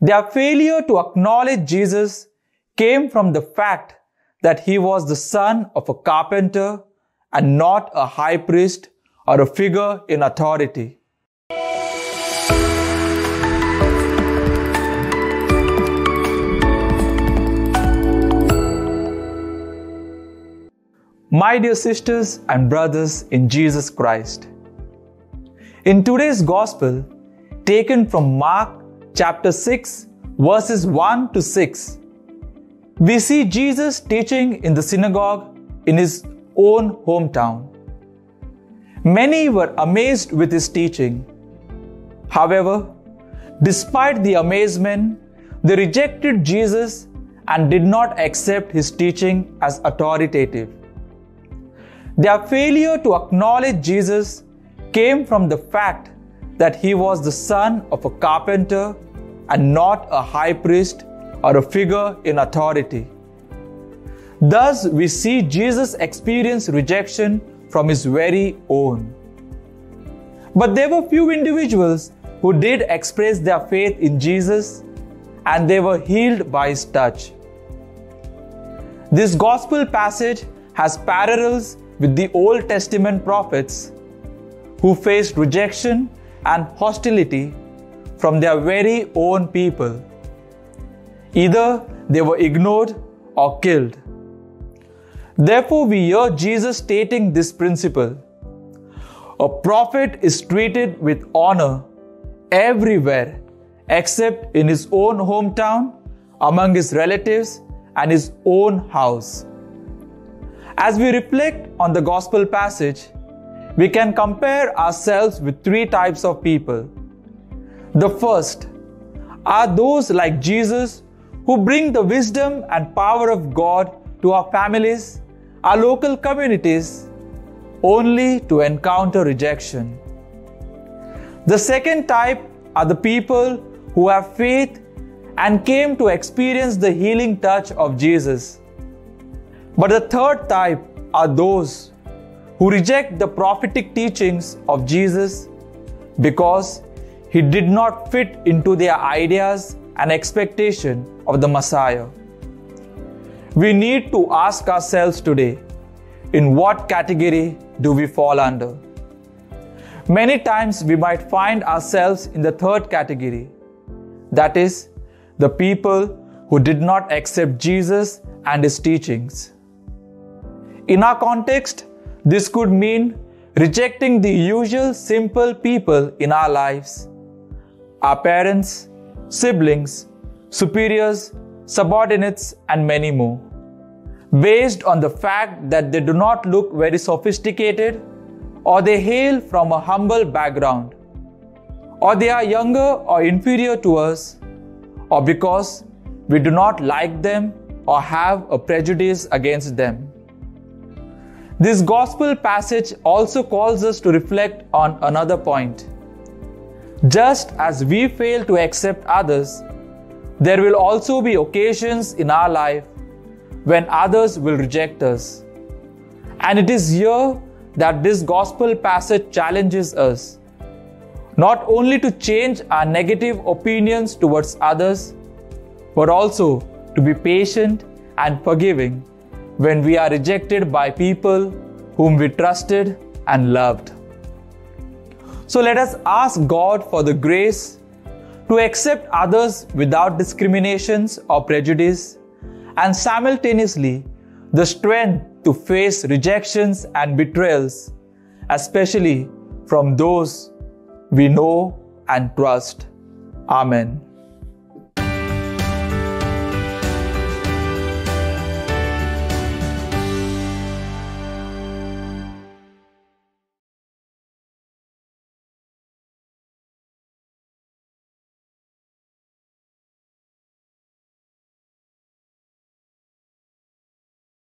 Their failure to acknowledge Jesus came from the fact that he was the son of a carpenter and not a high priest or a figure in authority. My dear sisters and brothers in Jesus Christ, in today's Gospel, taken from Mark chapter 6, verses 1 to 6, we see Jesus teaching in the synagogue in his own hometown. Many were amazed with his teaching. However, despite the amazement, they rejected Jesus and did not accept his teaching as authoritative. Their failure to acknowledge Jesus came from the fact that he was the son of a carpenter and not a high priest or a figure in authority. Thus, we see Jesus experience rejection from his very own. But there were few individuals who did express their faith in Jesus, and they were healed by his touch. This gospel passage has parallels with the Old Testament prophets who faced rejection and hostility from their very own people. Either they were ignored or killed. Therefore, we hear Jesus stating this principle. A prophet is treated with honor everywhere except in his own hometown, among his relatives, and his own house. As we reflect on the gospel passage, we can compare ourselves with three types of people. The first are those like Jesus who bring the wisdom and power of God to our families, our local communities, only to encounter rejection. The second type are the people who have faith and came to experience the healing touch of Jesus. But the third type are those who reject the prophetic teachings of Jesus because he did not fit into their ideas and expectation of the Messiah. We need to ask ourselves today, in what category do we fall under? Many times we might find ourselves in the third category, that is, the people who did not accept Jesus and his teachings. In our context, this could mean rejecting the usual simple people in our lives, our parents, siblings, superiors, subordinates, and many more, based on the fact that they do not look very sophisticated, or they hail from a humble background, or they are younger or inferior to us, or because we do not like them or have a prejudice against them. This gospel passage also calls us to reflect on another point. Just as we fail to accept others, there will also be occasions in our life when others will reject us. And it is here that this gospel passage challenges us, not only to change our negative opinions towards others, but also to be patient and forgiving when we are rejected by people whom we trusted and loved. So let us ask God for the grace to accept others without discriminations or prejudice, and simultaneously the strength to face rejections and betrayals, especially from those we know and trust. Amen.